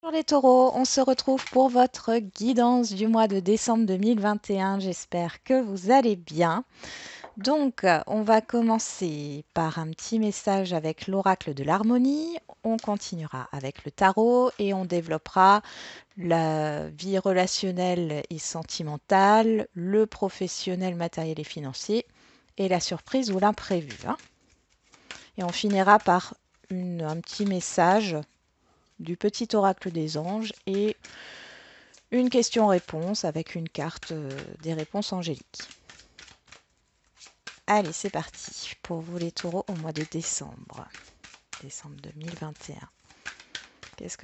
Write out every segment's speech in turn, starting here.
Bonjour les taureaux, on se retrouve pour votre guidance du mois de décembre 2021. J'espère que vous allez bien. Donc, on va commencer par un petit message avec l'oracle de l'harmonie. On continuera avec le tarot et on développera la vie relationnelle et sentimentale, le professionnel, matériel et financier et la surprise ou l'imprévu, hein. Et on finira par un petit message du petit oracle des anges et une question-réponse avec une carte des réponses angéliques. Allez, c'est parti pour vous les taureaux au mois de décembre. Décembre 2021. Qu'est-ce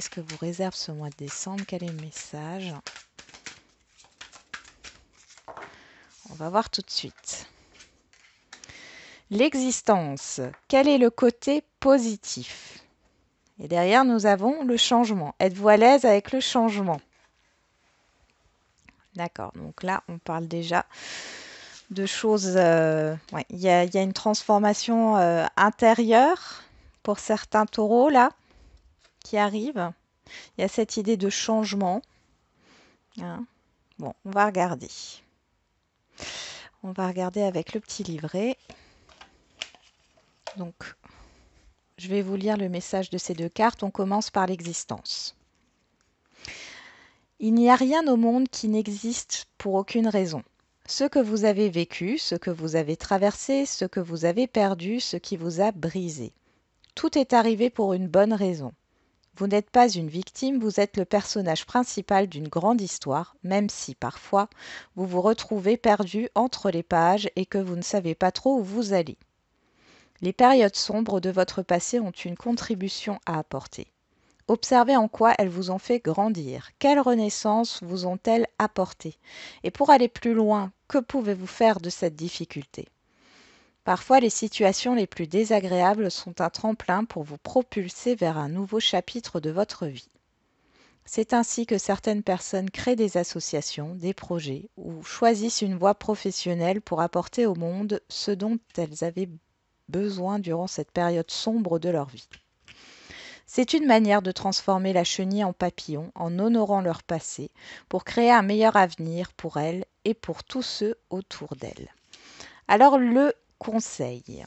que vous réserve ce mois de décembre? Quel est le message? On va voir tout de suite. L'existence. Quel est le côté positif? Et derrière, nous avons le changement. Êtes-vous à l'aise avec le changement? D'accord, donc là, on parle déjà de choses. Ouais, il y a une transformation intérieure pour certains taureaux, là, qui arrive. Il y a cette idée de changement, hein. Bon, on va regarder. On va regarder avec le petit livret. Donc, je vais vous lire le message de ces deux cartes. On commence par l'existence. Il n'y a rien au monde qui n'existe pour aucune raison. Ce que vous avez vécu, ce que vous avez traversé, ce que vous avez perdu, ce qui vous a brisé. Tout est arrivé pour une bonne raison. Vous n'êtes pas une victime, vous êtes le personnage principal d'une grande histoire, même si parfois vous vous retrouvez perdu entre les pages et que vous ne savez pas trop où vous allez. Les périodes sombres de votre passé ont une contribution à apporter. Observez en quoi elles vous ont fait grandir. Quelle renaissance vous ont-elles apporté? Et pour aller plus loin, que pouvez-vous faire de cette difficulté? Parfois, les situations les plus désagréables sont un tremplin pour vous propulser vers un nouveau chapitre de votre vie. C'est ainsi que certaines personnes créent des associations, des projets ou choisissent une voie professionnelle pour apporter au monde ce dont elles avaient besoin durant cette période sombre de leur vie. C'est une manière de transformer la chenille en papillon en honorant leur passé pour créer un meilleur avenir pour elles et pour tous ceux autour d'elles. Alors le conseil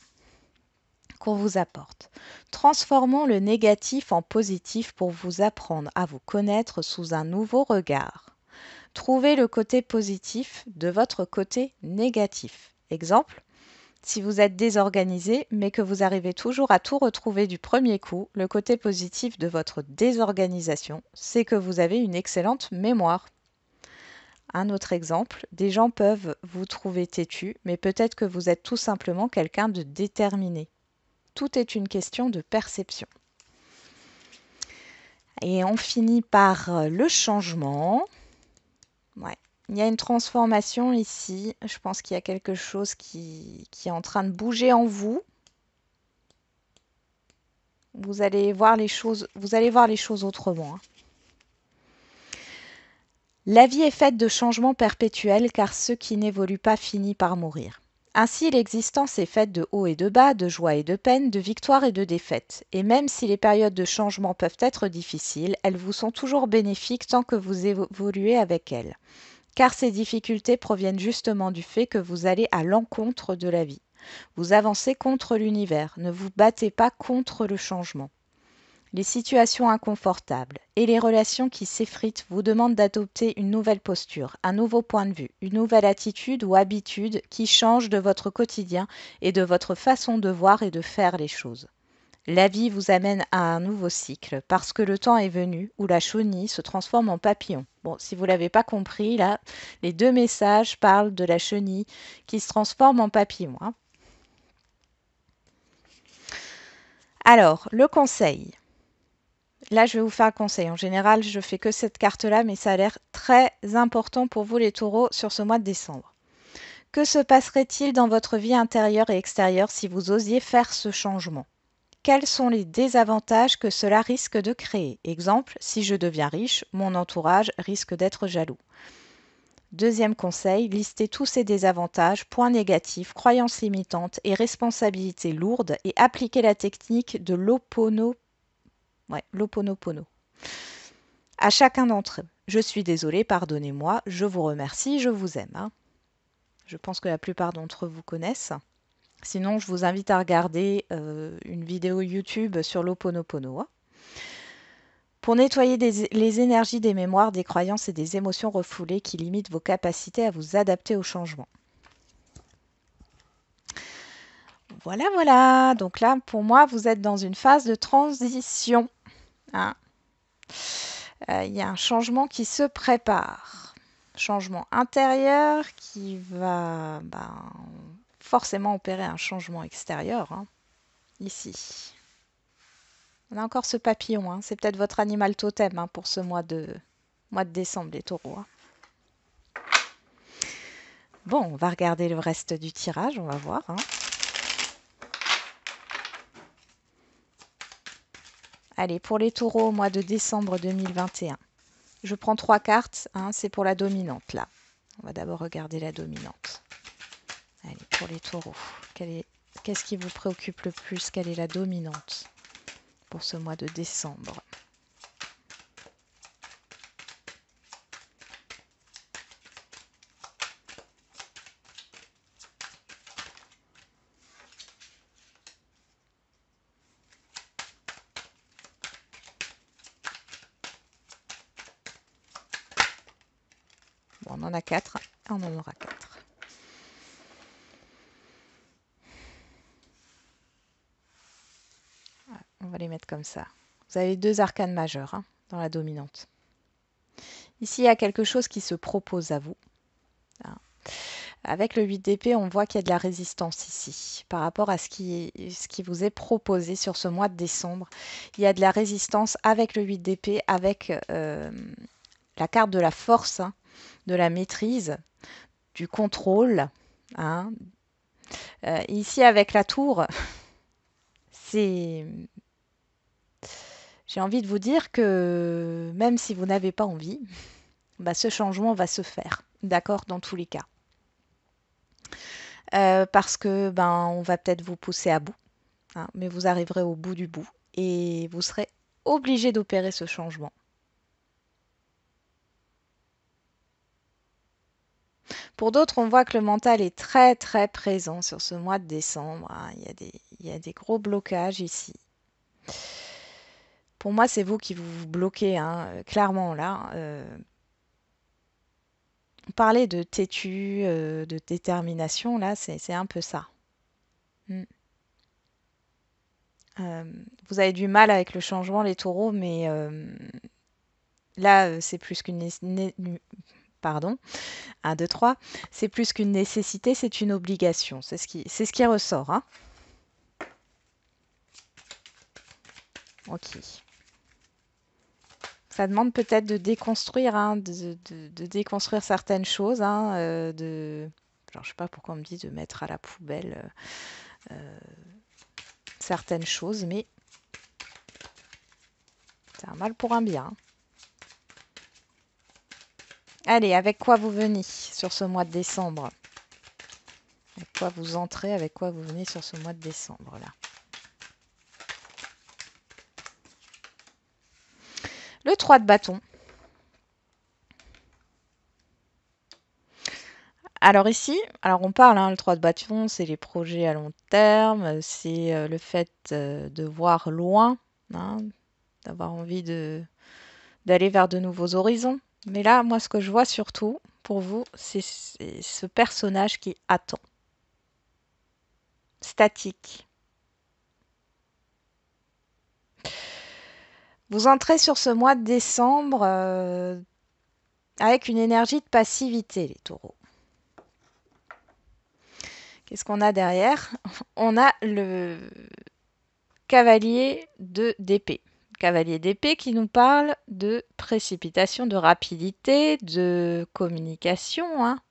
qu'on vous apporte. Transformons le négatif en positif pour vous apprendre à vous connaître sous un nouveau regard. Trouvez le côté positif de votre côté négatif. Exemple, si vous êtes désorganisé mais que vous arrivez toujours à tout retrouver du premier coup, le côté positif de votre désorganisation, c'est que vous avez une excellente mémoire. Un autre exemple, des gens peuvent vous trouver têtu, mais peut-être que vous êtes tout simplement quelqu'un de déterminé. Tout est une question de perception. Et on finit par le changement. Ouais. Il y a une transformation ici. Je pense qu'il y a quelque chose qui est en train de bouger en vous. Vous allez voir les choses autrement, hein. La vie est faite de changements perpétuels car ce qui n'évolue pas finit par mourir. Ainsi, l'existence est faite de hauts et de bas, de joie et de peine, de victoires et de défaites. Et même si les périodes de changement peuvent être difficiles, elles vous sont toujours bénéfiques tant que vous évoluez avec elles. Car ces difficultés proviennent justement du fait que vous allez à l'encontre de la vie. Vous avancez contre l'univers, ne vous battez pas contre le changement. Les situations inconfortables et les relations qui s'effritent vous demandent d'adopter une nouvelle posture, un nouveau point de vue, une nouvelle attitude ou habitude qui change de votre quotidien et de votre façon de voir et de faire les choses. La vie vous amène à un nouveau cycle parce que le temps est venu où la chenille se transforme en papillon. Bon, si vous ne l'avez pas compris, là, les deux messages parlent de la chenille qui se transforme en papillon, hein. Alors, le conseil. Là, je vais vous faire un conseil. En général, je fais que cette carte-là, mais ça a l'air très important pour vous les taureaux sur ce mois de décembre. Que se passerait-il dans votre vie intérieure et extérieure si vous osiez faire ce changement? Quels sont les désavantages que cela risque de créer? Exemple, si je deviens riche, mon entourage risque d'être jaloux. Deuxième conseil, listez tous ces désavantages, points négatifs, croyances limitantes et responsabilités lourdes et appliquez la technique de l'Ho'oponopono. À chacun d'entre eux. Je suis désolée, pardonnez-moi, je vous remercie, je vous aime. Hein. Je pense que la plupart d'entre vous connaissent. Sinon, je vous invite à regarder une vidéo YouTube sur l'Ho'oponopono. Hein. Pour nettoyer les énergies des mémoires, des croyances et des émotions refoulées qui limitent vos capacités à vous adapter au changement. Voilà, voilà. Donc là, pour moi, vous êtes dans une phase de transition. Hein. Il y a un changement qui se prépare. Changement intérieur qui va forcément opérer un changement extérieur. Hein, ici. On a encore ce papillon. Hein. C'est peut-être votre animal totem hein, pour ce mois de décembre, les taureaux. Hein. Bon, on va regarder le reste du tirage. On va voir. Hein. Allez, pour les taureaux au mois de décembre 2021. Je prends 3 cartes, hein, c'est pour la dominante là. On va d'abord regarder la dominante. Allez, pour les taureaux, qu'est-ce qui vous préoccupe le plus? Quelle est la dominante pour ce mois de décembre? Bon, on en a 4, on en aura 4. On va les mettre comme ça. Vous avez 2 arcanes majeures hein, dans la dominante. Ici, il y a quelque chose qui se propose à vous. Hein. Avec le 8 d'épée, on voit qu'il y a de la résistance ici. Par rapport à ce qui vous est proposé sur ce mois de décembre, il y a de la résistance avec le 8 d'épée, avec la carte de la force, hein, de la maîtrise, du contrôle. Hein. Ici, avec la tour, c'est... J'ai envie de vous dire que même si vous n'avez pas envie, ce changement va se faire, d'accord, dans tous les cas. Parce que on va peut-être vous pousser à bout, hein, mais vous arriverez au bout du bout et vous serez obligé d'opérer ce changement. Pour d'autres, on voit que le mental est très très présent sur ce mois de décembre. Hein. Il y a des gros blocages ici. Pour moi, c'est vous qui vous bloquez, hein, clairement là. On parlait de têtu, de détermination, là, c'est un peu ça. Mm. Vous avez du mal avec le changement, les taureaux, mais là, c'est plus qu'une... Pardon, 1, 2, 3. C'est plus qu'une nécessité, c'est une obligation. C'est ce qui ressort. Hein. Ok. Ça demande peut-être de déconstruire, hein, de déconstruire certaines choses. Hein, alors, je sais pas pourquoi on me dit de mettre à la poubelle certaines choses, mais c'est un mal pour un bien. Allez, avec quoi vous venez sur ce mois de décembre? Avec quoi vous entrez, avec quoi vous venez sur ce mois de décembre là? Le 3 de bâton. Alors ici, on parle, hein, le 3 de bâton, c'est les projets à long terme, c'est le fait de voir loin, hein, d'avoir envie d'aller vers de nouveaux horizons. Mais là, moi, ce que je vois surtout pour vous, c'est ce personnage qui attend. Statique. Vous entrez sur ce mois de décembre avec une énergie de passivité, les taureaux. Qu'est-ce qu'on a derrière? On a le cavalier d'épée. Cavalier d'épée qui nous parle de précipitation, de rapidité, de communication. Hein.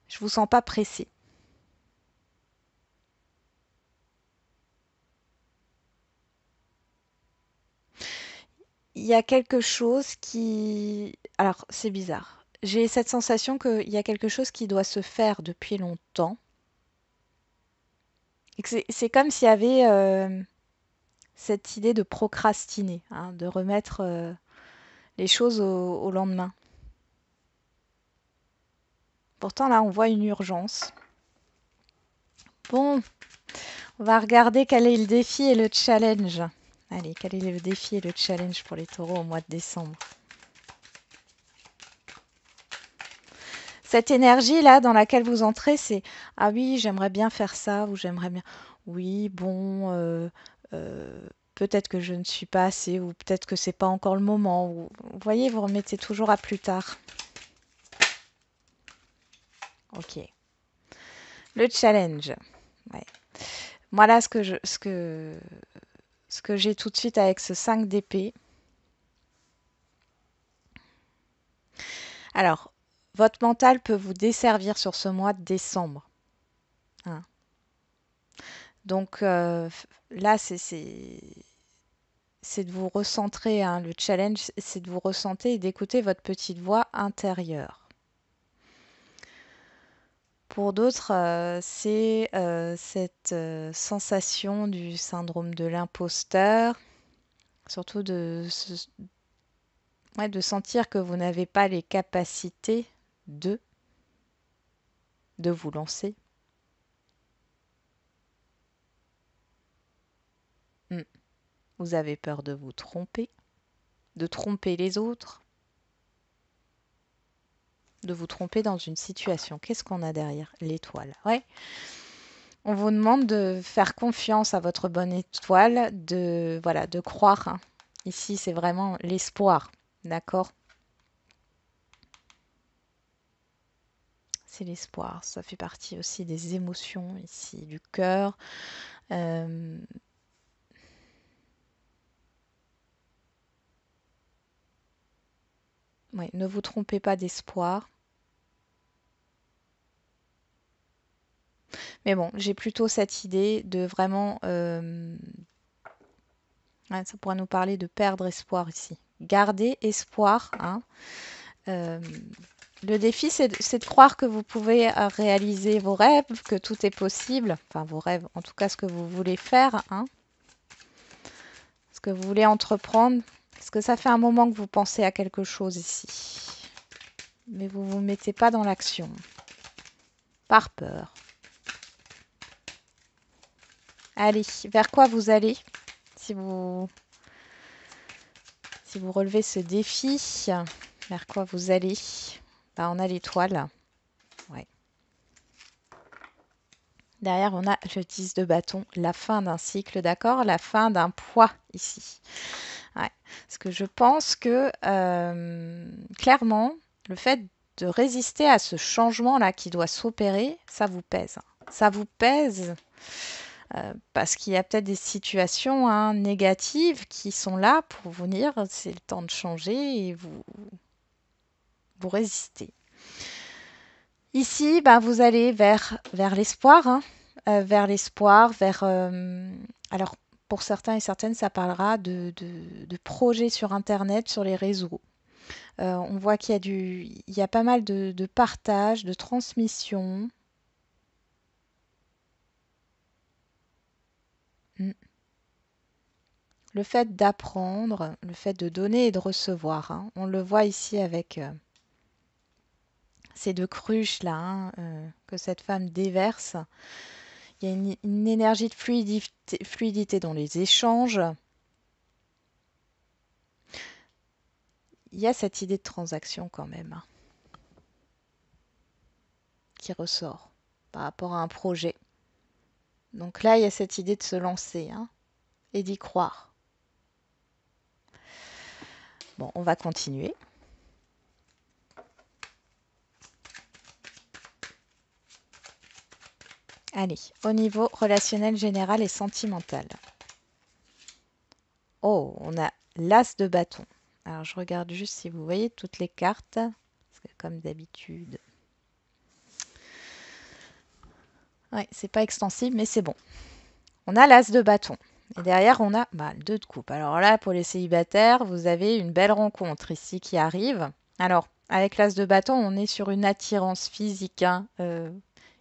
Je vous sens pas pressé. Il y a quelque chose qui... Alors, c'est bizarre. J'ai cette sensation qu'il y a quelque chose qui doit se faire depuis longtemps. C'est comme s'il y avait cette idée de procrastiner, hein, de remettre les choses au lendemain. Pourtant, là, on voit une urgence. Bon, on va regarder quel est le défi et le challenge. Allez, quel est le défi et le challenge pour les taureaux au mois de décembre? Cette énergie-là dans laquelle vous entrez, c'est ah oui, j'aimerais bien faire ça ou j'aimerais bien. Oui, bon, peut-être que je ne suis pas assez ou peut-être que c'est pas encore le moment. Vous voyez, vous remettez toujours à plus tard. Ok. Le challenge. Ouais. Moi là, ce que j'ai tout de suite avec ce 5 d'épée. Alors, votre mental peut vous desservir sur ce mois de décembre, hein. Donc là, c'est de vous recentrer, hein. Le challenge, c'est de vous recentrer et d'écouter votre petite voix intérieure. Pour d'autres, c'est cette sensation du syndrome de l'imposteur, surtout ouais, de sentir que vous n'avez pas les capacités de, de vous lancer. Hmm. Vous avez peur de vous tromper, de tromper les autres, de vous tromper dans une situation. Qu'est-ce qu'on a derrière? L'étoile. Ouais. On vous demande de faire confiance à votre bonne étoile, de voilà, de croire, hein. Ici, c'est vraiment l'espoir, d'accord? C'est l'espoir. Ça fait partie aussi des émotions ici, du cœur. Euh, ouais, ne vous trompez pas d'espoir. Mais bon, j'ai plutôt cette idée de vraiment, ouais, ça pourrait nous parler de perdre espoir ici. Garder espoir, hein. Euh, le défi, c'est de croire que vous pouvez réaliser vos rêves, que tout est possible. Enfin, vos rêves, en tout cas, ce que vous voulez faire, hein, ce que vous voulez entreprendre. Parce que ça fait un moment que vous pensez à quelque chose ici. Mais vous ne vous mettez pas dans l'action. Par peur. Allez, vers quoi vous allez si vous, si vous relevez ce défi, vers quoi vous allez? Bah, on a l'étoile. Ouais. Derrière, on a le 10 de bâton, la fin d'un cycle, d'accord? La fin d'un poids ici. Ouais. Parce que je pense que clairement, le fait de résister à ce changement-là qui doit s'opérer, ça vous pèse. Ça vous pèse parce qu'il y a peut-être des situations, hein, négatives qui sont là pour vous dire c'est le temps de changer et vous résistez. Ici, ben, vous allez vers l'espoir, hein, vers l'espoir, vers... alors, pour certains et certaines, ça parlera de projets sur Internet, sur les réseaux. On voit qu'il y a il y a pas mal de partage, de transmission. Mm. Le fait d'apprendre, le fait de donner et de recevoir, hein. On le voit ici avec ces deux cruches là, hein, que cette femme déverse. Il y a une énergie de fluidité dans les échanges. Il y a cette idée de transaction quand même, hein, qui ressort par rapport à un projet. Donc là, il y a cette idée de se lancer, hein, et d'y croire. Bon, on va continuer. Allez, au niveau relationnel général et sentimental. Oh, on a l'as de bâton. Alors, je regarde juste si vous voyez toutes les cartes. Parce que comme d'habitude... Ouais, c'est pas extensible, mais c'est bon. On a l'as de bâton. Et derrière, on a le 2 de coupe. Alors là, pour les célibataires, vous avez une belle rencontre ici qui arrive. Alors, avec l'as de bâton, on est sur une attirance physique, hein,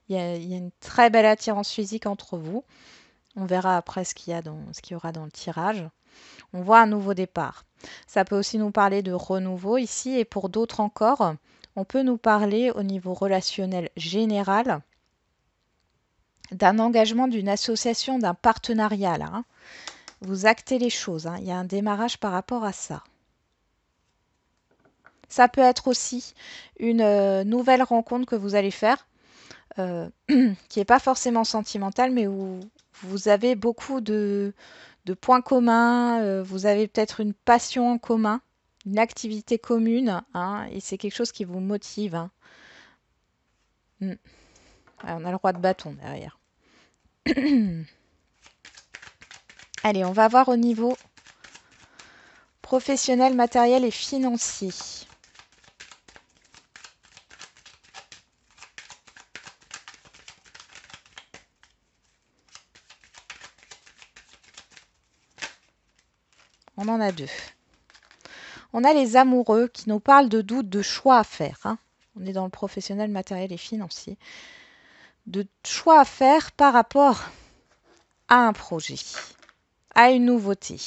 Il y a une très belle attirance physique entre vous. On verra après ce qu'il y aura dans le tirage. On voit un nouveau départ. Ça peut aussi nous parler de renouveau ici, et pour d'autres encore, on peut nous parler au niveau relationnel général d'un engagement, d'une association, d'un partenariat là, hein. Vous actez les choses, hein. Il y a un démarrage par rapport à ça. Ça peut être aussi une nouvelle rencontre que vous allez faire, qui n'est pas forcément sentimentale, mais où vous avez beaucoup de points communs, vous avez peut-être une passion en commun, une activité commune, hein, et c'est quelque chose qui vous motive, hein. Mm. Ouais, on a le roi de bâton derrière. Allez, on va voir au niveau professionnel, matériel et financier. On en a deux. On a les amoureux qui nous parlent de doutes, de choix à faire, hein. On est dans le professionnel, matériel et financier. De choix à faire par rapport à un projet, à une nouveauté.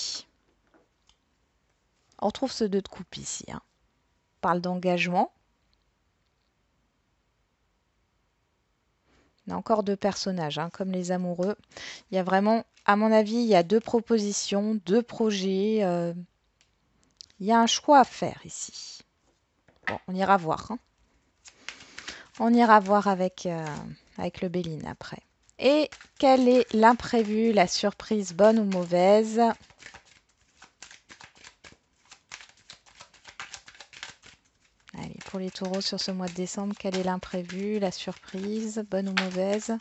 On retrouve ce 2 de coupe ici, hein. On parle d'engagement. On a encore deux personnages, hein, comme les amoureux. Il y a vraiment, à mon avis, il y a deux propositions, deux projets. Il y a un choix à faire ici. Bon, on ira voir, hein. On ira voir avec, avec le Béline après. Et quel est l'imprévu, la surprise bonne ou mauvaise? Allez, pour les taureaux sur ce mois de décembre, quel est l'imprévu, la surprise, bonne ou mauvaise?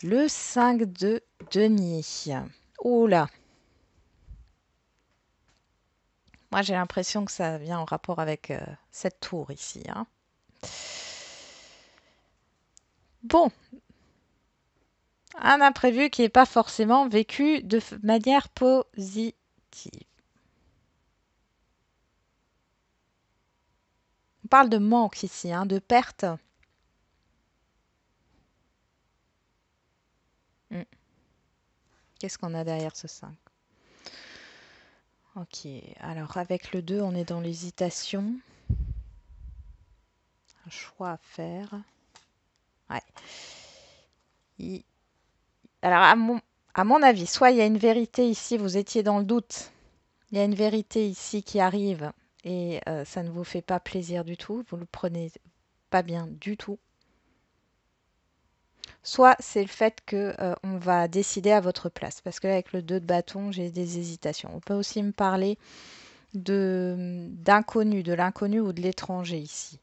Le 5 de denier. Oh là! Moi, j'ai l'impression que ça vient en rapport avec cette tour ici, hein. Bon, un imprévu qui n'est pas forcément vécu de manière positive. On parle de manque ici, hein, de perte. Qu'est-ce qu'on a derrière ce 5? Ok, alors avec le 2, on est dans l'hésitation. Un choix à faire. Ouais. Alors, à mon avis, soit il y a une vérité ici, vous étiez dans le doute. Il y a une vérité ici qui arrive et ça ne vous fait pas plaisir du tout. Vous ne le prenez pas bien du tout. Soit c'est le fait que on va décider à votre place. Parce que là, avec le 2 de bâton, j'ai des hésitations. On peut aussi me parler d'inconnu, de l'inconnu ou de l'étranger ici.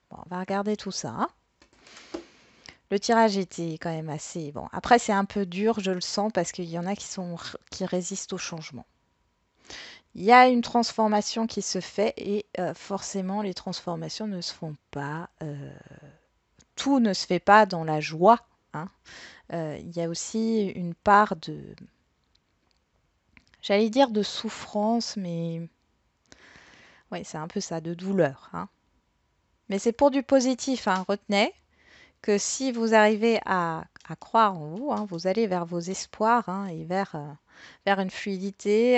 Bon, on va regarder tout ça, hein. Le tirage était quand même assez bon. Après, c'est un peu dur, je le sens, parce qu'il y en a qui résistent au changement. Il y a une transformation qui se fait et forcément, les transformations ne se font pas. Tout ne se fait pas dans la joie, hein. Il y a aussi une part de, j'allais dire de souffrance, mais ouais, c'est un peu ça, de douleur, hein. Mais c'est pour du positif, hein. Retenez que si vous arrivez à croire en vous, hein, vous allez vers vos espoirs, hein, et vers une fluidité,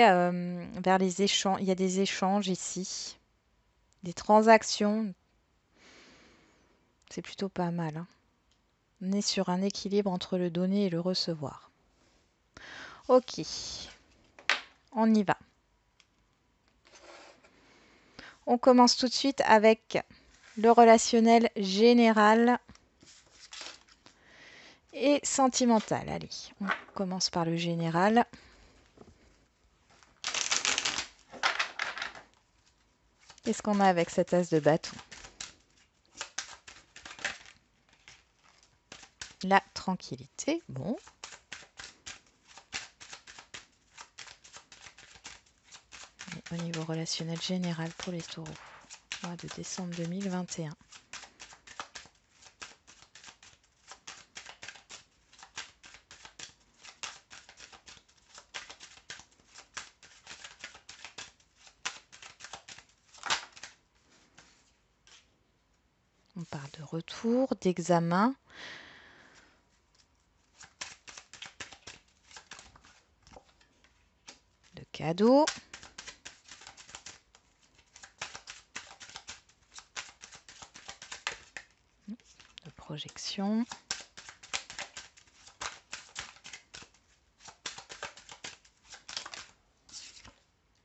vers les échanges. Il y a des échanges ici, des transactions. C'est plutôt pas mal, hein. On est sur un équilibre entre le donner et le recevoir. Ok, on y va. On commence tout de suite avec le relationnel général et sentimental. Allez, on commence par le général. Qu'est-ce qu'on a avec cet as de bâton? La tranquillité. Bon. Et au niveau relationnel général pour les taureaux, mois de décembre 2021. On parle de retour, d'examen. De cadeau. De projection.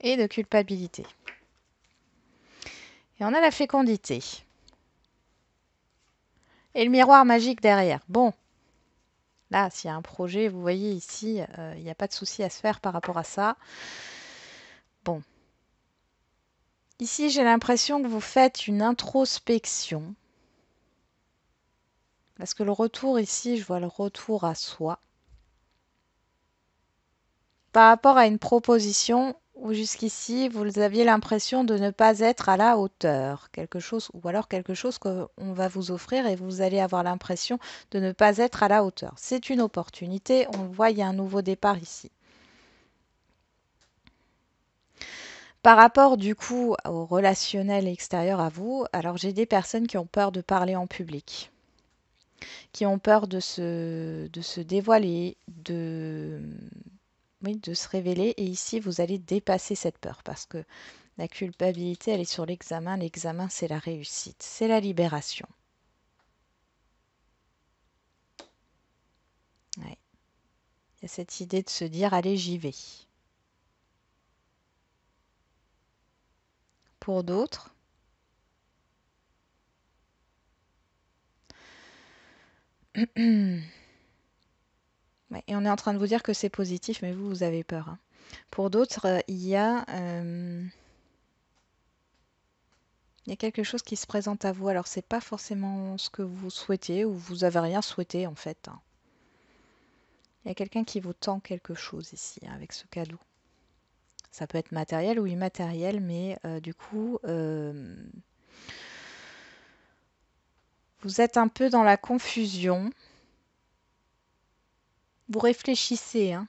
Et de culpabilité. Et on a la fécondité. Et le miroir magique derrière. Bon, là, s'il y a un projet, vous voyez ici, il n'y a pas de souci à se faire par rapport à ça. Bon. Ici, j'ai l'impression que vous faites une introspection. Parce que le retour ici, je vois le retour à soi. Par rapport à une proposition où jusqu'ici, vous aviez l'impression de ne pas être à la hauteur. Quelque chose, ou alors quelque chose qu'on va vous offrir et vous allez avoir l'impression de ne pas être à la hauteur. C'est une opportunité. On le voit, il y a un nouveau départ ici. Par rapport du coup au relationnel extérieur à vous, alors j'ai des personnes qui ont peur de parler en public, qui ont peur de se dévoiler, oui, de se révéler. Et ici, vous allez dépasser cette peur parce que la culpabilité, elle est sur l'examen. L'examen, c'est la réussite, c'est la libération. Ouais. Il y a cette idée de se dire, allez, j'y vais. Pour d'autres, ouais, et on est en train de vous dire que c'est positif, mais vous avez peur, hein. Pour d'autres, il y a quelque chose qui se présente à vous. Alors, c'est pas forcément ce que vous souhaitez ou vous avez rien souhaité en fait, hein. Il y a quelqu'un qui vous tend quelque chose ici, hein, avec ce cadeau. Ça peut être matériel ou immatériel, mais du coup, vous êtes un peu dans la confusion. Vous réfléchissez, hein.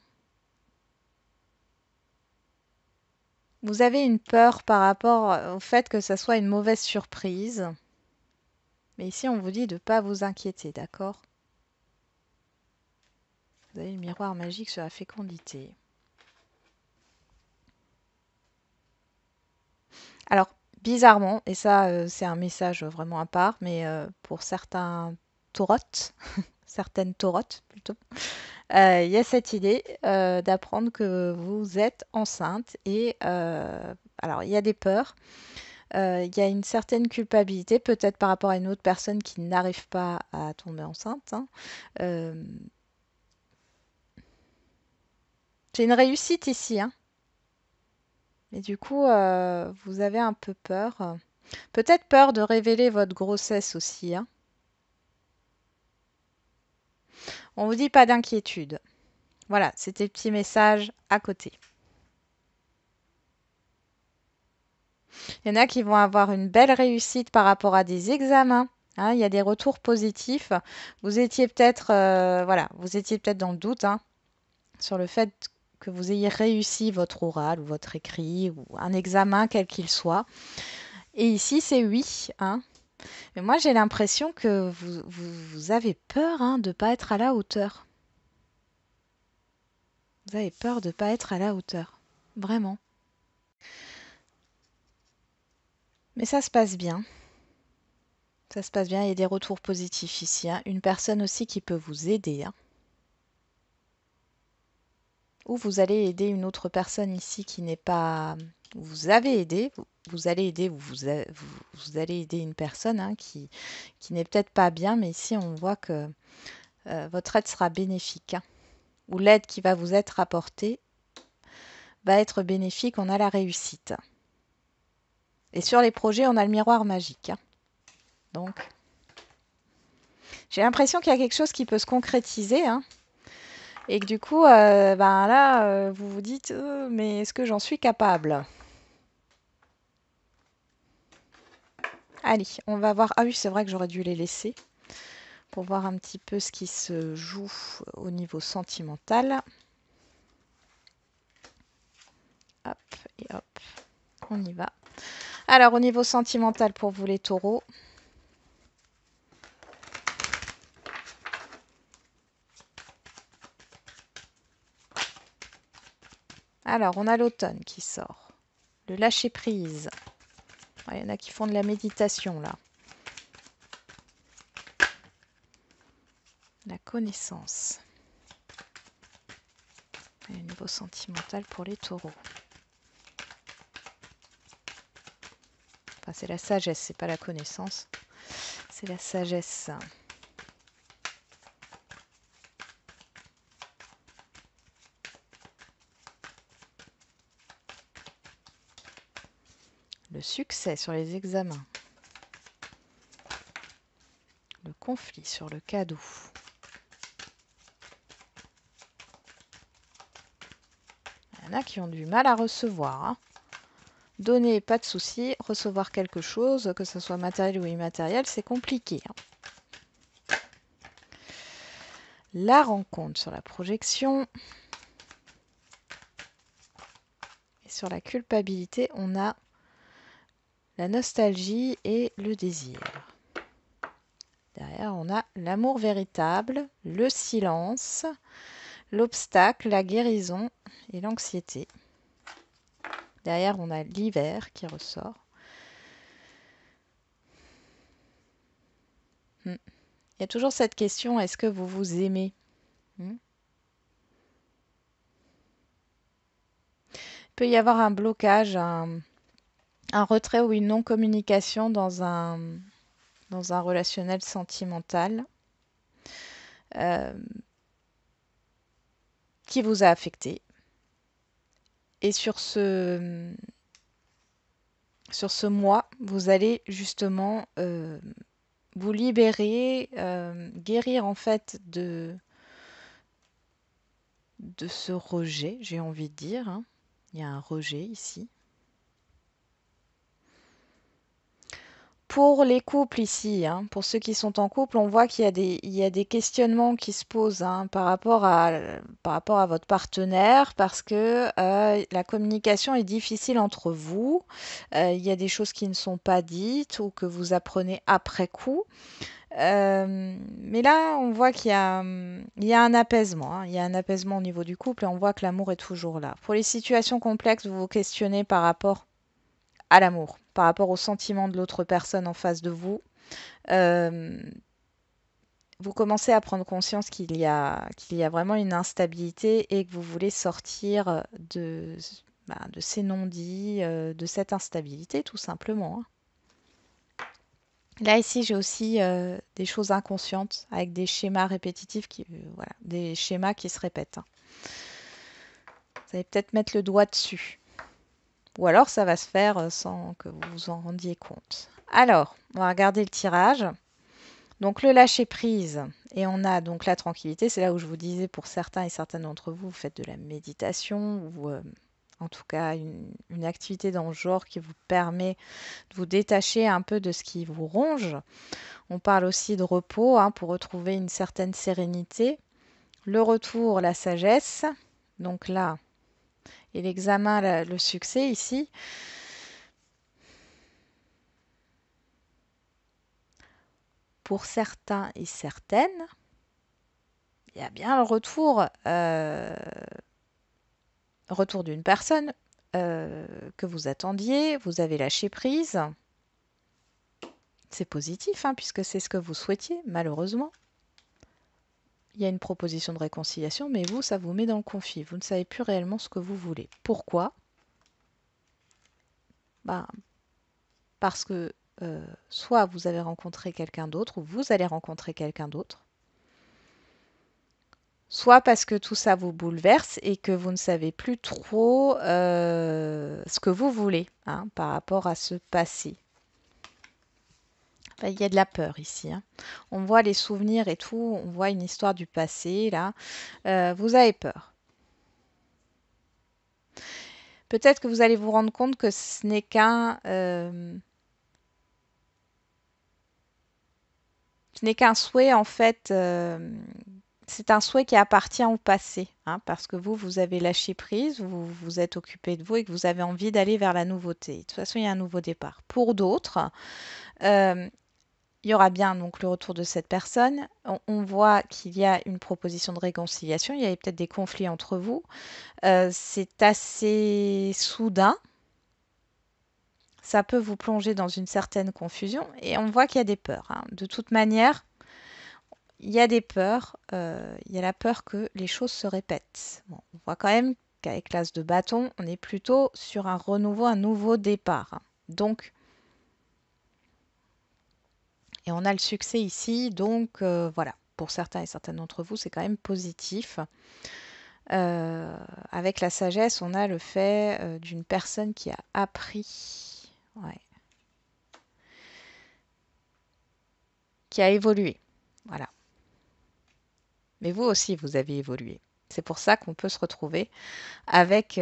Vous avez une peur par rapport au fait que ça soit une mauvaise surprise. Mais ici, on vous dit de ne pas vous inquiéter, d'accord? Vous avez le miroir magique sur la fécondité. Alors, bizarrement, et ça, c'est un message vraiment à part, mais pour certains taurotes, certaines taurotes plutôt, il y a cette idée d'apprendre que vous êtes enceinte et alors il y a des peurs, il y a une certaine culpabilité, peut-être par rapport à une autre personne qui n'arrive pas à tomber enceinte, hein. Euh, c'est une réussite ici, hein. Et du coup, vous avez un peu peur. Peut-être peur de révéler votre grossesse aussi, hein. On vous dit pas d'inquiétude. Voilà, c'était le petit message à côté. Il y en a qui vont avoir une belle réussite par rapport à des examens, hein. Il y a des retours positifs. Vous étiez peut-être, voilà, vous étiez peut-être dans le doute, hein, sur le fait que vous ayez réussi votre oral ou votre écrit ou un examen quel qu'il soit. Et ici, c'est oui, hein. Mais moi, j'ai l'impression que vous avez peur, hein, de ne pas être à la hauteur. Vous avez peur de ne pas être à la hauteur. Vraiment. Mais ça se passe bien. Ça se passe bien. Il y a des retours positifs ici, hein. Une personne aussi qui peut vous aider, hein. Ou vous allez aider une autre personne ici qui n'est pas... Vous avez aidé, vous allez aider, vous allez aider une personne, hein, qui n'est peut-être pas bien, mais ici on voit que votre aide sera bénéfique, hein. Ou l'aide qui va vous être apportée va être bénéfique, on a la réussite. Et sur les projets, on a le miroir magique, hein. Donc, j'ai l'impression qu'il y a quelque chose qui peut se concrétiser, hein. Et que du coup, ben là, vous vous dites, mais est-ce que j'en suis capable? Allez, on va voir. Ah oui, c'est vrai que j'aurais dû les laisser pour voir un petit peu ce qui se joue au niveau sentimental. Hop et hop, on y va. Alors, au niveau sentimental pour vous les taureaux, Alors, on a l'automne qui sort. Le lâcher-prise. Il y en a qui font de la méditation, là. La connaissance. Et au niveau sentimental pour les taureaux. Enfin, c'est la sagesse, c'est pas la connaissance. C'est la sagesse. Le succès sur les examens. Le conflit sur le cadeau. Il y en a qui ont du mal à recevoir. Hein. Donner, pas de souci. Recevoir quelque chose, que ce soit matériel ou immatériel, c'est compliqué. Hein. La rencontre sur la projection. Et sur la culpabilité, on a la nostalgie et le désir. Derrière, on a l'amour véritable, le silence, l'obstacle, la guérison et l'anxiété. Derrière, on a l'hiver qui ressort. Il y a toujours cette question, est-ce que vous vous aimez? Il peut y avoir un blocage, un retrait ou une non-communication dans un relationnel sentimental qui vous a affecté. Et sur ce mois, vous allez justement vous libérer, guérir en fait de ce rejet, j'ai envie de dire. Hein. Il y a un rejet ici. Pour les couples ici, hein, pour ceux qui sont en couple, on voit qu'il y a des questionnements qui se posent hein, par rapport à votre partenaire parce que la communication est difficile entre vous. Il y a des choses qui ne sont pas dites ou que vous apprenez après coup. Mais là, on voit qu'il y a un apaisement. Hein. Il y a un apaisement au niveau du couple et on voit que l'amour est toujours là. Pour les situations complexes, vous vous questionnez par rapport à l'amour, par rapport au sentiment de l'autre personne en face de vous. Vous commencez à prendre conscience qu'il y a vraiment une instabilité et que vous voulez sortir de ces non-dits, de cette instabilité tout simplement. Hein. Là, ici, j'ai aussi des choses inconscientes avec des schémas répétitifs, des schémas qui se répètent. Hein. Vous allez peut-être mettre le doigt dessus. Ou alors, ça va se faire sans que vous vous en rendiez compte. Alors, on va regarder le tirage. Donc, le lâcher-prise. Et on a donc la tranquillité. C'est là où je vous disais, pour certains et certaines d'entre vous, vous faites de la méditation ou en tout cas une activité dans le genre qui vous permet de vous détacher un peu de ce qui vous ronge. On parle aussi de repos hein, pour retrouver une certaine sérénité. Le retour, la sagesse. Donc là, et l'examen, le succès ici. Pour certains et certaines, il y a bien le retour d'une personne que vous attendiez, vous avez lâché prise. C'est positif, hein, puisque c'est ce que vous souhaitiez, malheureusement. Il y a une proposition de réconciliation, mais vous, ça vous met dans le conflit. Vous ne savez plus réellement ce que vous voulez. Pourquoi? Parce que soit vous avez rencontré quelqu'un d'autre, ou vous allez rencontrer quelqu'un d'autre, soit parce que tout ça vous bouleverse et que vous ne savez plus trop ce que vous voulez hein, par rapport à ce passé. Enfin, il y a de la peur ici. Hein. On voit les souvenirs et tout, on voit une histoire du passé là. Vous avez peur. Peut-être que vous allez vous rendre compte que ce n'est qu'un souhait en fait. C'est un souhait qui appartient au passé, hein, parce que vous avez lâché prise, vous vous êtes occupé de vous et que vous avez envie d'aller vers la nouveauté. De toute façon, il y a un nouveau départ. Pour d'autres, il y aura bien donc le retour de cette personne. On voit qu'il y a une proposition de réconciliation. Il y avait peut-être des conflits entre vous. C'est assez soudain. Ça peut vous plonger dans une certaine confusion. Et on voit qu'il y a des peurs, hein. De toute manière, il y a des peurs. Il y a la peur que les choses se répètent. Bon, on voit quand même qu'avec l'as de bâton, on est plutôt sur un renouveau, un nouveau départ, hein. Donc, et on a le succès ici, donc voilà. Pour certains et certaines d'entre vous, c'est quand même positif. Avec la sagesse, on a le fait d'une personne qui a appris, ouais, qui a évolué. Voilà. Mais vous aussi, vous avez évolué. C'est pour ça qu'on peut se retrouver avec,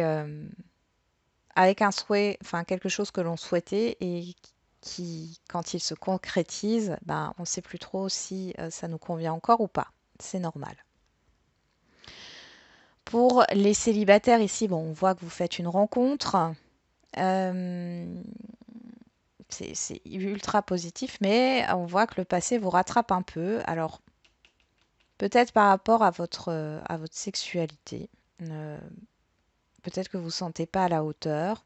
avec un souhait, enfin quelque chose que l'on souhaitait et qui, quand il se concrétise, ben, on ne sait plus trop si ça nous convient encore ou pas. C'est normal. Pour les célibataires ici, bon, on voit que vous faites une rencontre. Euh, c'est ultra positif, mais on voit que le passé vous rattrape un peu. Alors, peut-être par rapport à votre sexualité. Euh, Peut-être que vous ne vous sentez pas à la hauteur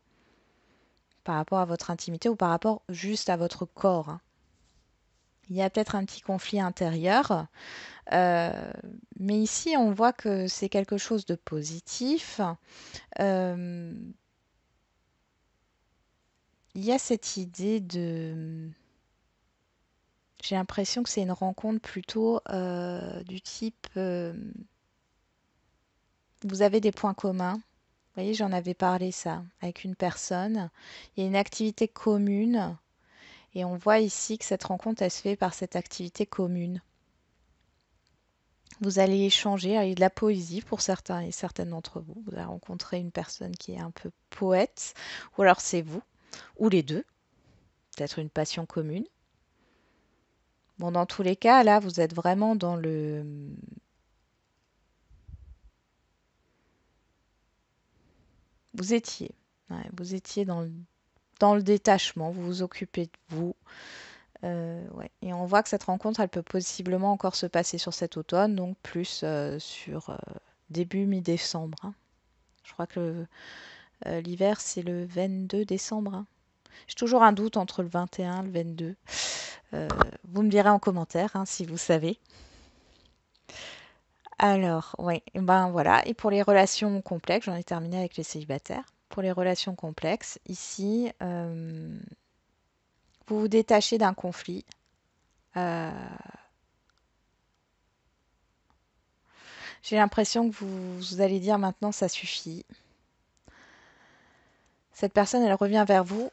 par rapport à votre intimité ou par rapport juste à votre corps, hein. Il y a peut-être un petit conflit intérieur, euh, mais ici on voit que c'est quelque chose de positif. Euh, il y a cette idée de... J'ai l'impression que c'est une rencontre plutôt du type... vous avez des points communs. Vous voyez, j'en avais parlé ça avec une personne. Il y a une activité commune et on voit ici que cette rencontre, elle se fait par cette activité commune. Vous allez échanger, il y a de la poésie pour certains et certaines d'entre vous. Vous allez rencontrer une personne qui est un peu poète, ou alors c'est vous, ou les deux, peut-être une passion commune. Bon, dans tous les cas, là, vous êtes vraiment dans le... Vous étiez, ouais, vous étiez dans le détachement, vous vous occupez de vous. Ouais. Et on voit que cette rencontre, elle peut possiblement encore se passer sur cet automne, donc plus sur début mi-décembre, hein. Je crois que l'hiver, c'est le 22 décembre, hein. J'ai toujours un doute entre le 21 et le 22. Euh, Vous me direz en commentaire hein, si vous savez. Alors, oui, et ben voilà. Et pour les relations complexes, j'en ai terminé avec les célibataires. Pour les relations complexes, ici, vous vous détachez d'un conflit. Euh, j'ai l'impression que vous allez dire maintenant ça suffit. Cette personne, elle revient vers vous.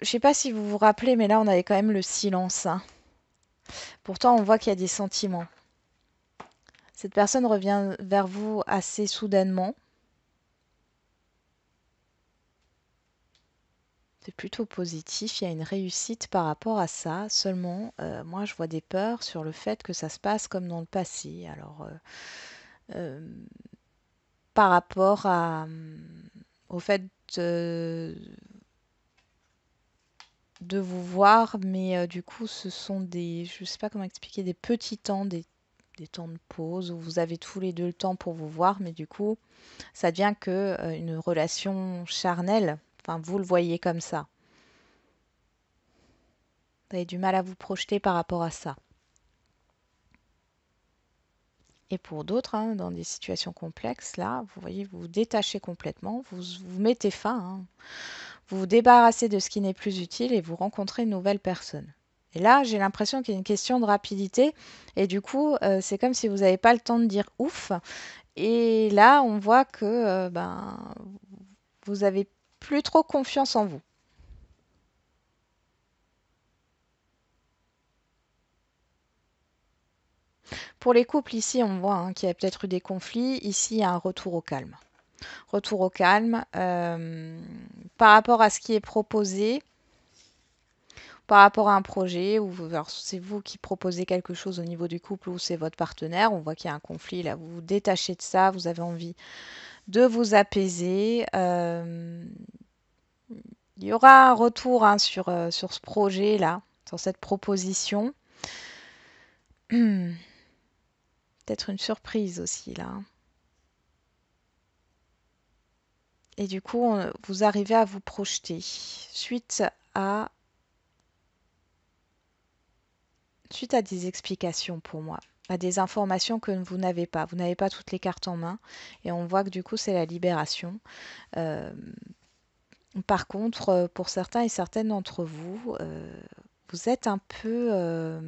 Je ne sais pas si vous vous rappelez, mais là, on avait quand même le silence, hein. Pourtant, on voit qu'il y a des sentiments. Cette personne revient vers vous assez soudainement. C'est plutôt positif, il y a une réussite par rapport à ça. Seulement, moi, je vois des peurs sur le fait que ça se passe comme dans le passé. Alors, euh, par rapport au fait de, de vous voir, mais du coup, ce sont des, je ne sais pas comment expliquer, des petits temps, des temps de pause où vous avez tous les deux le temps pour vous voir, mais du coup, ça devient que une relation charnelle. Enfin, vous le voyez comme ça. Vous avez du mal à vous projeter par rapport à ça. Et pour d'autres, hein, dans des situations complexes, là, vous voyez, vous vous détachez complètement, vous mettez fin, hein. Vous vous débarrassez de ce qui n'est plus utile et vous rencontrez une nouvelle personne. Et là, j'ai l'impression qu'il y a une question de rapidité. Et du coup, c'est comme si vous n'avez pas le temps de dire ouf. Et là, on voit que ben, vous avez plus trop confiance en vous. Pour les couples, ici, on voit hein, qu'il y a peut-être eu des conflits. Ici, il y a un retour au calme. Retour au calme. Par rapport à ce qui est proposé, par rapport à un projet, ou alors c'est vous qui proposez quelque chose au niveau du couple ou c'est votre partenaire, on voit qu'il y a un conflit, là vous vous détachez de ça, vous avez envie de vous apaiser. Il y aura un retour hein, sur ce projet-là, sur cette proposition. Peut-être une surprise aussi là. Et du coup, vous arrivez à vous projeter suite à, suite à des explications pour moi, à des informations que vous n'avez pas. Vous n'avez pas toutes les cartes en main et on voit que du coup, c'est la libération. Euh, Par contre, pour certains et certaines d'entre vous, vous êtes un peu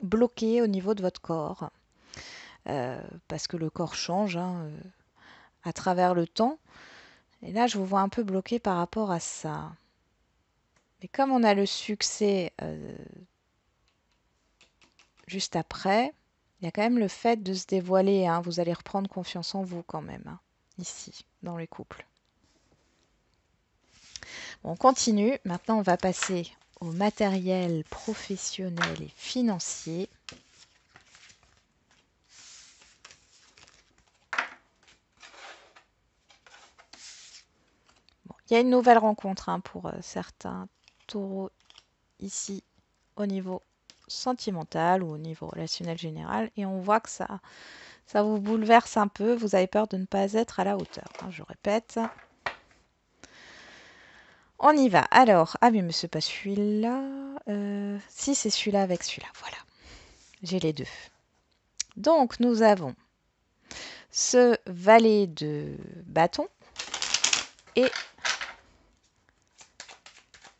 bloqué au niveau de votre corps, parce que le corps change hein, à travers le temps. Et là, je vous vois un peu bloqué par rapport à ça. Mais comme on a le succès juste après, il y a quand même le fait de se dévoiler. Hein. Vous allez reprendre confiance en vous quand même, hein, ici, dans les couples. On continue. Maintenant, on va passer au matériel professionnel et financier. Bon, il y a une nouvelle rencontre hein, pour certains taureaux ici au niveau sentimental ou au niveau relationnel général. Et on voit que ça vous bouleverse un peu. Vous avez peur de ne pas être à la hauteur. Hein, je répète. On y va. Alors, ah mais c'est pas celui-là. Si, c'est celui-là avec celui-là. Voilà. J'ai les deux. Donc, nous avons ce valet de bâton et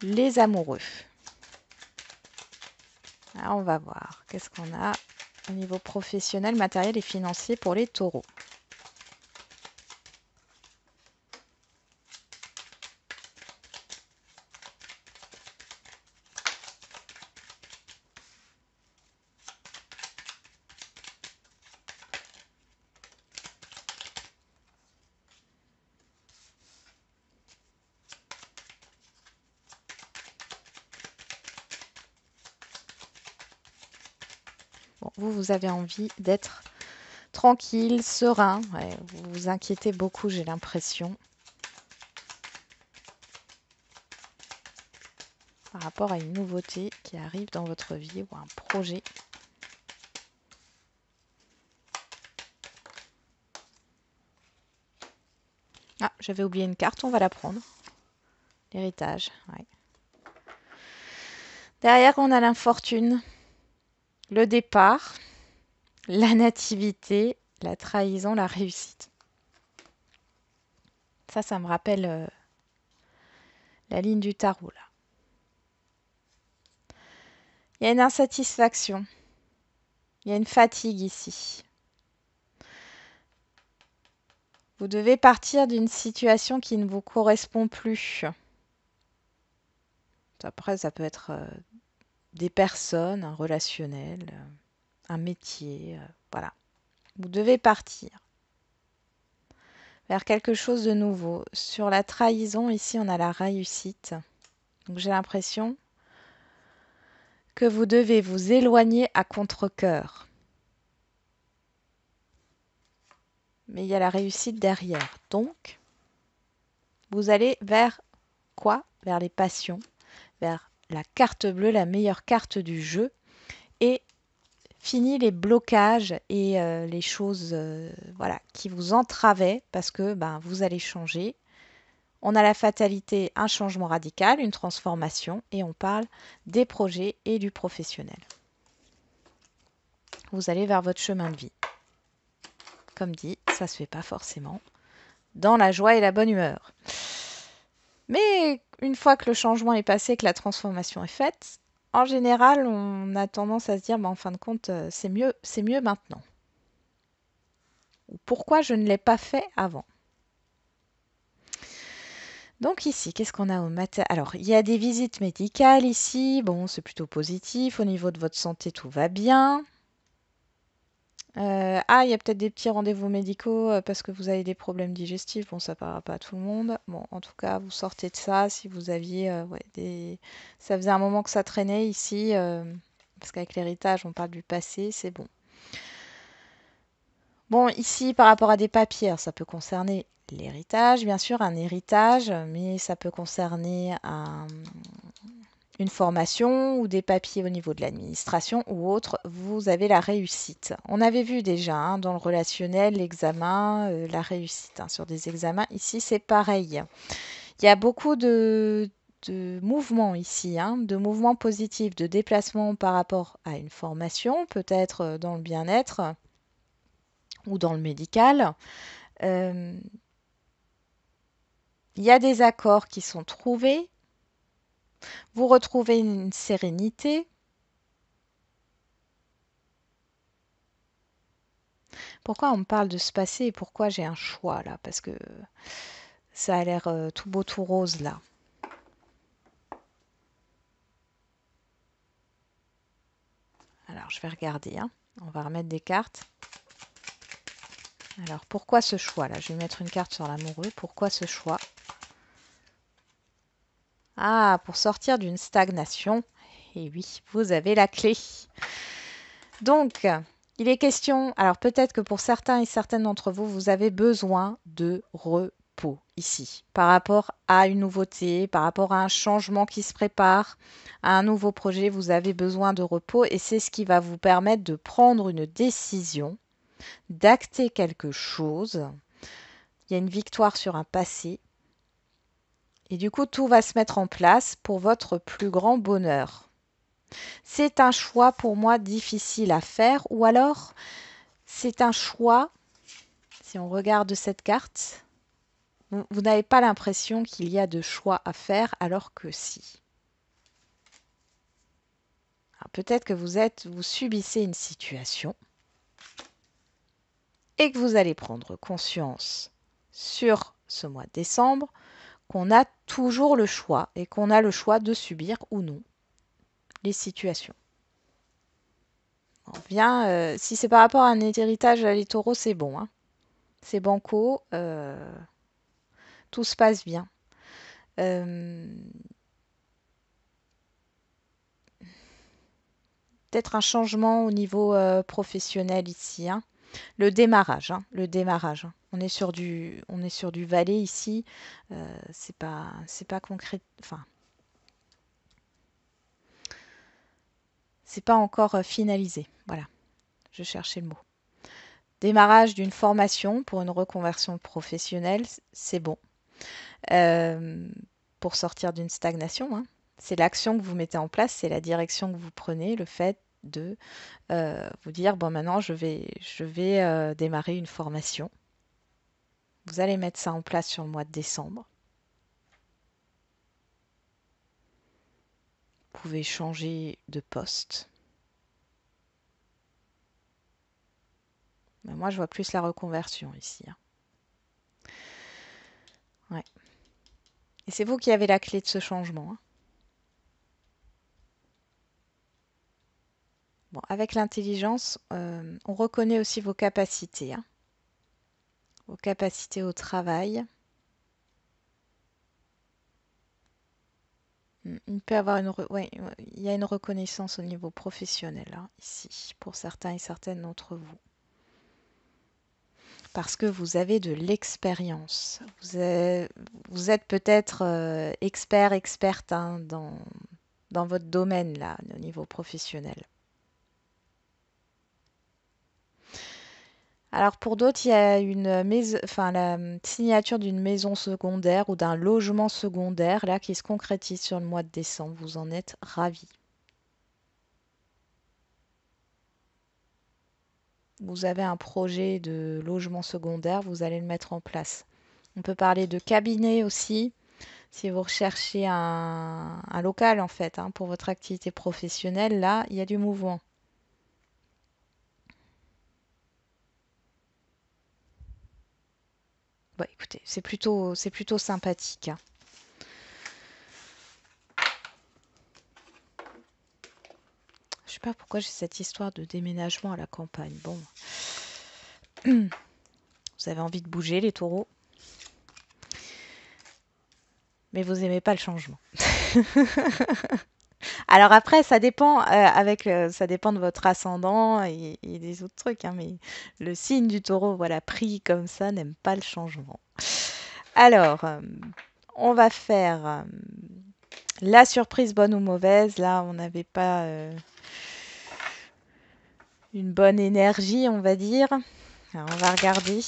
les amoureux. Alors, on va voir. Qu'est-ce qu'on a au niveau professionnel, matériel et financier pour les taureaux. Bon, vous avez envie d'être tranquille, serein. Ouais, vous vous inquiétez beaucoup, j'ai l'impression, par rapport à une nouveauté qui arrive dans votre vie ou un projet. Ah, j'avais oublié une carte, on va la prendre. L'héritage, ouais. Derrière, on a l'infortune, le départ, la nativité, la trahison, la réussite. Ça me rappelle la ligne du tarot, là. Il y a une insatisfaction. Il y a une fatigue ici. Vous devez partir d'une situation qui ne vous correspond plus. Après, ça peut être des personnes, un relationnel, un métier. Voilà. Vous devez partir vers quelque chose de nouveau. Sur la trahison, ici, on a la réussite. Donc, j'ai l'impression que vous devez vous éloigner à contre-cœur. Mais il y a la réussite derrière. Donc, vous allez vers quoi? Vers les passions, vers la carte bleue, la meilleure carte du jeu. Et fini les blocages et les choses voilà, qui vous entravaient parce que ben, vous allez changer. On a la fatalité, un changement radical, une transformation et on parle des projets et du professionnel. Vous allez vers votre chemin de vie. Comme dit, ça ne se fait pas forcément dans la joie et la bonne humeur. Mais une fois que le changement est passé, que la transformation est faite, en général, on a tendance à se dire, en fin de compte, c'est mieux maintenant. Ou pourquoi je ne l'ai pas fait avant. Donc ici, qu'est-ce qu'on a au matin? Alors, il y a des visites médicales ici. Bon, c'est plutôt positif. Au niveau de votre santé, tout va bien. Il y a peut-être des petits rendez-vous médicaux parce que vous avez des problèmes digestifs. Bon, ça ne parlera pas à tout le monde. Bon, en tout cas, vous sortez de ça. Si vous aviez ça faisait un moment que ça traînait ici, parce qu'avec l'héritage, on parle du passé, c'est bon. Bon, ici, par rapport à des papiers, ça peut concerner l'héritage, bien sûr, un héritage, mais ça peut concerner une formation ou des papiers au niveau de l'administration ou autre, vous avez la réussite. On avait vu déjà hein, dans le relationnel, l'examen, la réussite hein, sur des examens. Ici, c'est pareil. Il y a beaucoup de mouvements ici, hein, de mouvements positifs, de déplacements par rapport à une formation, peut-être dans le bien-être ou dans le médical. Il y a des accords qui sont trouvés. Vous retrouvez une sérénité. Pourquoi on me parle de se passer et pourquoi j'ai un choix là? Parce que ça a l'air tout beau, tout rose là. Alors je vais regarder. Hein. On va remettre des cartes. Alors pourquoi ce choix là? Je vais mettre une carte sur l'amoureux. Pourquoi ce choix? Ah, pour sortir d'une stagnation. Et oui, vous avez la clé. Donc, il est question, alors peut-être que pour certains et certaines d'entre vous, vous avez besoin de repos ici, par rapport à une nouveauté, par rapport à un changement qui se prépare, à un nouveau projet, vous avez besoin de repos et c'est ce qui va vous permettre de prendre une décision, d'acter quelque chose. Il y a une victoire sur un passé et du coup, tout va se mettre en place pour votre plus grand bonheur. C'est un choix pour moi difficile à faire ou alors c'est un choix, si on regarde cette carte, vous n'avez pas l'impression qu'il y a de choix à faire alors que si. Peut-être que vous subissez une situation et que vous allez prendre conscience sur ce mois de décembre qu'on a toujours le choix et qu'on a le choix de subir ou non les situations. On vient, si c'est par rapport à un héritage à les taureaux, c'est bon. Hein. C'est banco, tout se passe bien. Peut-être un changement au niveau professionnel ici. Hein. Le démarrage, hein, le démarrage. On est sur du valet ici. C'est pas concret. Enfin, c'est pas encore finalisé. Voilà, je cherchais le mot. Démarrage d'une formation pour une reconversion professionnelle, c'est bon. Pour sortir d'une stagnation, hein. C'est l'action que vous mettez en place, c'est la direction que vous prenez, le fait de vous dire bon maintenant je vais démarrer une formation. Vous allez mettre ça en place sur le mois de décembre. Vous pouvez changer de poste. Mais moi je vois plus la reconversion ici. Hein. Ouais. Et c'est vous qui avez la clé de ce changement. Hein. Bon, avec l'intelligence, on reconnaît aussi vos capacités. Hein. Vos capacités au travail. Il peut y avoir il y a une reconnaissance au niveau professionnel hein, ici, pour certains et certaines d'entre vous. Parce que vous avez de l'expérience. Vous êtes peut-être expert, experte hein, dans votre domaine là, au niveau professionnel. Alors pour d'autres, il y a la signature d'une maison secondaire ou d'un logement secondaire là qui se concrétise sur le mois de décembre. Vous en êtes ravis. Vous avez un projet de logement secondaire, vous allez le mettre en place. On peut parler de cabinet aussi, si vous recherchez un local en fait hein, pour votre activité professionnelle. Là, il y a du mouvement. Bon, écoutez, c'est plutôt sympathique. Hein. Je sais pas pourquoi j'ai cette histoire de déménagement à la campagne. Bon, vous avez envie de bouger les taureaux, mais vous aimez pas le changement. Alors après, ça dépend ça dépend de votre ascendant et des autres trucs, hein, mais le signe du taureau, voilà, pris comme ça, n'aime pas le changement. Alors, on va faire La surprise bonne ou mauvaise, là, on n'avait pas une bonne énergie, on va dire. Alors, on va regarder.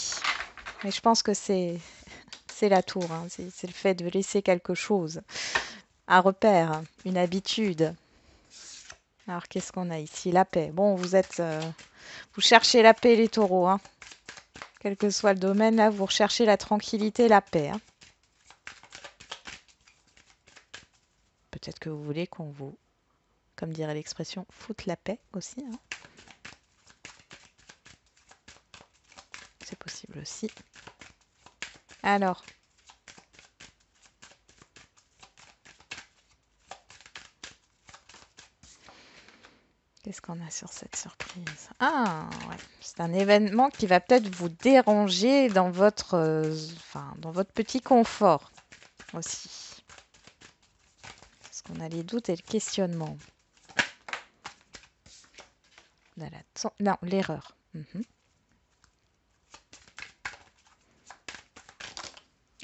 Mais je pense que c'est la tour. Hein. C'est le fait de laisser quelque chose. Un repère, une habitude. Alors, qu'est-ce qu'on a ici? La paix. Bon, vous cherchez la paix, les taureaux. Hein. Quel que soit le domaine, là, vous recherchez la tranquillité, la paix. Hein. Peut-être que vous voulez qu'on vous, comme dirait l'expression, foute la paix aussi. Hein. C'est possible aussi. Alors, qu'est-ce qu'on a sur cette surprise? Ah, ouais. C'est un événement qui va peut-être vous déranger dans dans votre petit confort aussi. Parce qu'on a les doutes et le questionnement. Non, l'erreur.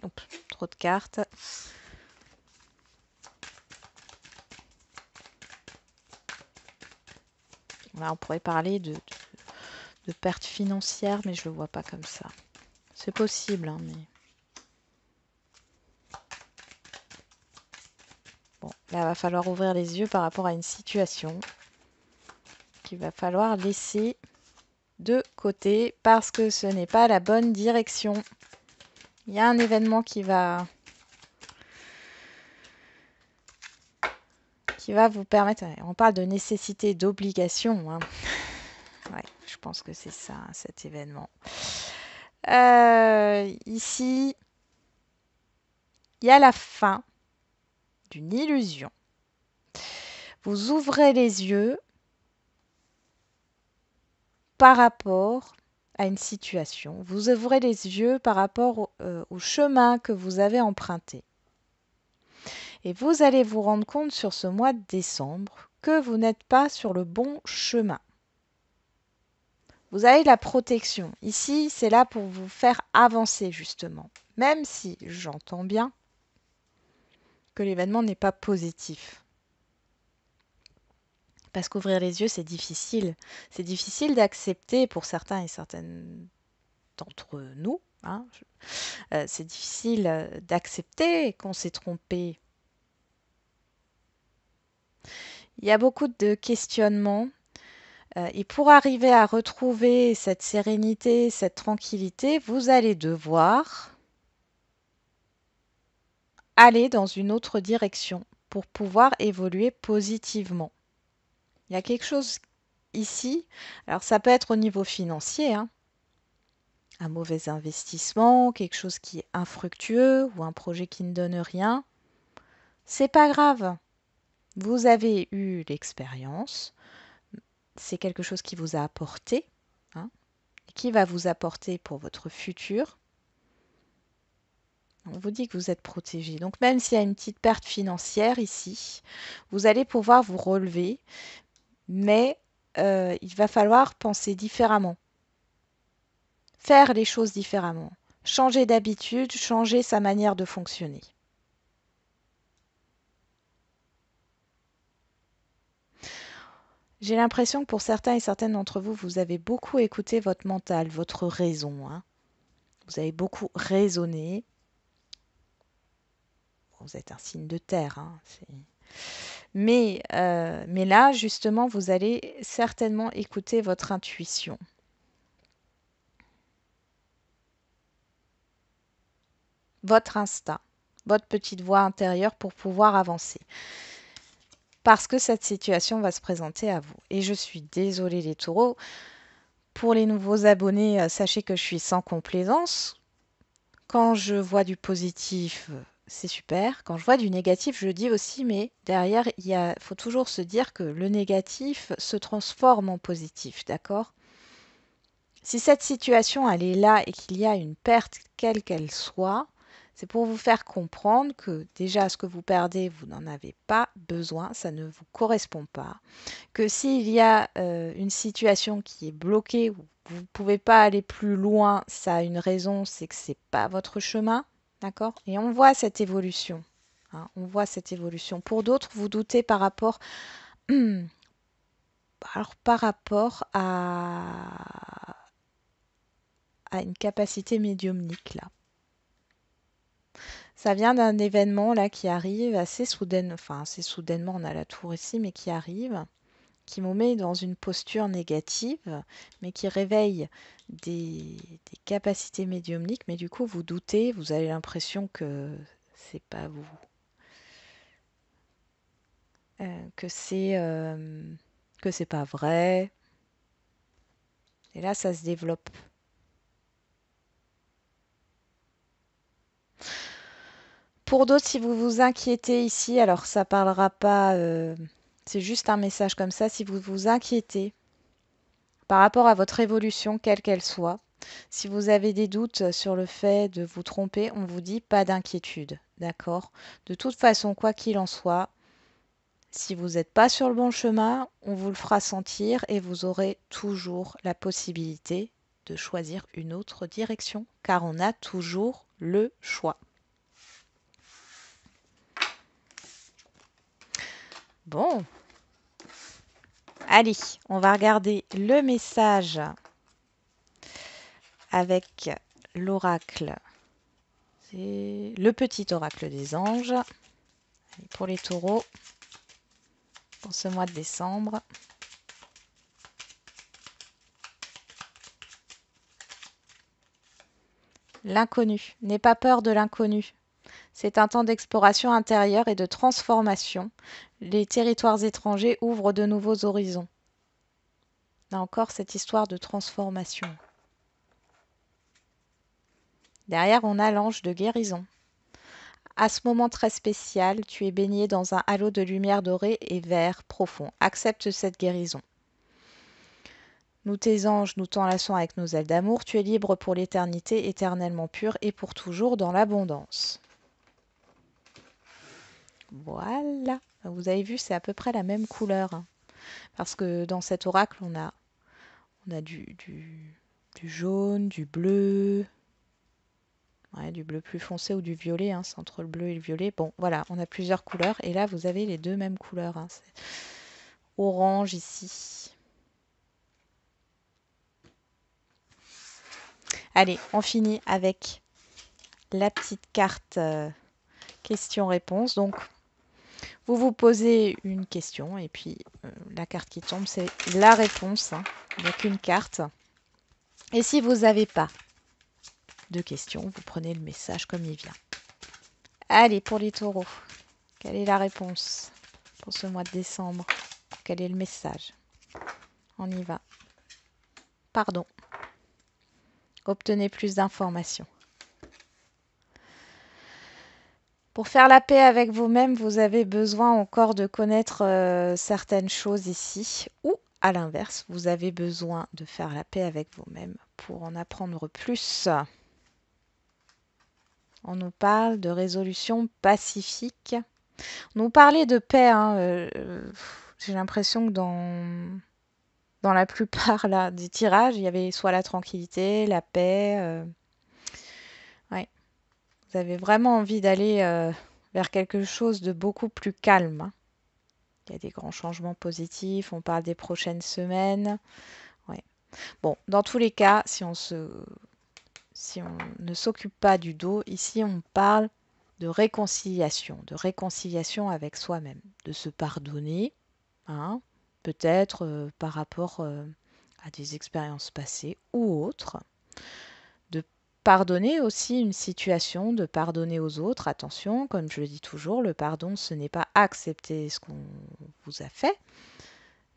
Oups, trop de cartes. Là, on pourrait parler de perte financière, mais je le vois pas comme ça. C'est possible, hein, mais... Bon, là, il va falloir ouvrir les yeux par rapport à une situation qu'il va falloir laisser de côté parce que ce n'est pas la bonne direction. Il y a un événement qui va vous permettre... On parle de nécessité, d'obligation. Hein. Ouais, je pense que c'est ça, cet événement. Ici, il y a la fin d'une illusion. Vous ouvrez les yeux par rapport à une situation. Vous ouvrez les yeux par rapport au chemin que vous avez emprunté. Et vous allez vous rendre compte sur ce mois de décembre que vous n'êtes pas sur le bon chemin. Vous avez la protection. Ici, c'est là pour vous faire avancer, justement. Même si j'entends bien que l'événement n'est pas positif. Parce qu'ouvrir les yeux, c'est difficile. C'est difficile d'accepter pour certains et certaines d'entre nous. Hein. C'est difficile d'accepter qu'on s'est trompé. Il y a beaucoup de questionnements. Et pour arriver à retrouver cette sérénité, cette tranquillité, vous allez devoir aller dans une autre direction pour pouvoir évoluer positivement. Il y a quelque chose ici, alors ça peut être au niveau financier, hein, un mauvais investissement, quelque chose qui est infructueux ou un projet qui ne donne rien. C'est pas grave. Vous avez eu l'expérience, c'est quelque chose qui vous a apporté, hein, qui va vous apporter pour votre futur. On vous dit que vous êtes protégé. Donc même s'il y a une petite perte financière ici, vous allez pouvoir vous relever, mais il va falloir penser différemment, faire les choses différemment, changer d'habitude, changer sa manière de fonctionner. J'ai l'impression que pour certains et certaines d'entre vous, vous avez beaucoup écouté votre mental, votre raison. Hein. Vous avez beaucoup raisonné. Vous êtes un signe de terre. Hein, mais là, justement, vous allez certainement écouter votre intuition. Votre instinct, votre petite voix intérieure pour pouvoir avancer. Parce que cette situation va se présenter à vous. Et je suis désolée les taureaux. Pour les nouveaux abonnés, sachez que je suis sans complaisance. Quand je vois du positif, c'est super. Quand je vois du négatif, je dis aussi, mais derrière, faut toujours se dire que le négatif se transforme en positif, d'accord? Si cette situation, elle est là et qu'il y a une perte, quelle qu'elle soit, c'est pour vous faire comprendre que déjà, ce que vous perdez, vous n'en avez pas besoin, ça ne vous correspond pas. Que s'il y a une situation qui est bloquée, où vous ne pouvez pas aller plus loin, ça a une raison, c'est que ce n'est pas votre chemin. D'accord? Et on voit cette évolution. hein. On voit cette évolution. Pour d'autres, vous doutez par rapport, alors, par rapport à une capacité médiumnique là. Ça vient d'un événement là qui arrive assez soudainement, enfin assez soudainement, on a la tour ici, mais qui arrive, qui vous met dans une posture négative, mais qui réveille des capacités médiumniques, mais du coup vous doutez, vous avez l'impression c'est pas vous, que c'est pas vrai. Et là, ça se développe. Pour d'autres, si vous vous inquiétez ici, alors ça parlera pas, c'est juste un message comme ça. Si vous vous inquiétez par rapport à votre évolution, quelle qu'elle soit, si vous avez des doutes sur le fait de vous tromper, on vous dit pas d'inquiétude, d'accord? De toute façon, quoi qu'il en soit, si vous n'êtes pas sur le bon chemin, on vous le fera sentir et vous aurez toujours la possibilité de choisir une autre direction, car on a toujours le choix. Bon, allez, on va regarder le message avec l'oracle. C'est le petit oracle des anges. Allez, pour les taureaux, pour ce mois de décembre. L'inconnu. N'aie pas peur de l'inconnu. C'est un temps d'exploration intérieure et de transformation. Les territoires étrangers ouvrent de nouveaux horizons. Là encore, cette histoire de transformation. Derrière, on a l'ange de guérison. À ce moment très spécial, tu es baigné dans un halo de lumière dorée et vert profond. Accepte cette guérison. Nous, tes anges, nous t'enlaçons avec nos ailes d'amour. Tu es libre pour l'éternité, éternellement pure et pour toujours dans l'abondance. Voilà. Vous avez vu, c'est à peu près la même couleur, hein. Parce que dans cet oracle, on a du jaune, du bleu, ouais, du bleu plus foncé ou du violet, hein, c'est entre le bleu et le violet. Bon, voilà, on a plusieurs couleurs. Et là, vous avez les deux mêmes couleurs, hein. C'est orange ici. Allez, on finit avec la petite carte question-réponse. Donc, vous vous posez une question et puis la carte qui tombe, c'est la réponse, hein, avec une carte. Et si vous n'avez pas de questions, vous prenez le message comme il vient. Allez, pour les taureaux, quelle est la réponse pour ce mois de décembre? Quel est le message? On y va. Pardon. Obtenez plus d'informations. Pour faire la paix avec vous-même, vous avez besoin encore de connaître certaines choses ici. Ou, à l'inverse, vous avez besoin de faire la paix avec vous-même pour en apprendre plus. On nous parle de résolution pacifique. On nous parlait de paix, hein, j'ai l'impression que dans la plupart là, des tirages, il y avait soit la tranquillité, la paix. Ouais. Vous avez vraiment envie d'aller vers quelque chose de beaucoup plus calme, hein. Il y a des grands changements positifs, on parle des prochaines semaines. Ouais. Bon, dans tous les cas, si on ne s'occupe pas du dos, ici on parle de réconciliation avec soi-même, de se pardonner, hein, peut-être par rapport à des expériences passées ou autres, de pardonner aussi une situation, de pardonner aux autres. Attention, comme je le dis toujours, le pardon, ce n'est pas accepter ce qu'on vous a fait,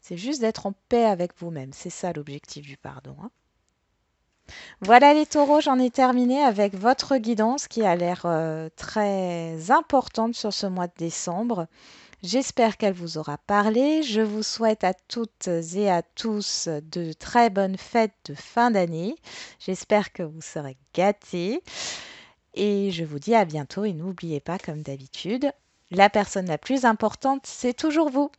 c'est juste d'être en paix avec vous-même. C'est ça l'objectif du pardon, hein. Voilà les taureaux, j'en ai terminé avec votre guidance qui a l'air très importante sur ce mois de décembre. J'espère qu'elle vous aura parlé. Je vous souhaite à toutes et à tous de très bonnes fêtes de fin d'année. J'espère que vous serez gâtés. Et je vous dis à bientôt et n'oubliez pas, comme d'habitude, la personne la plus importante, c'est toujours vous.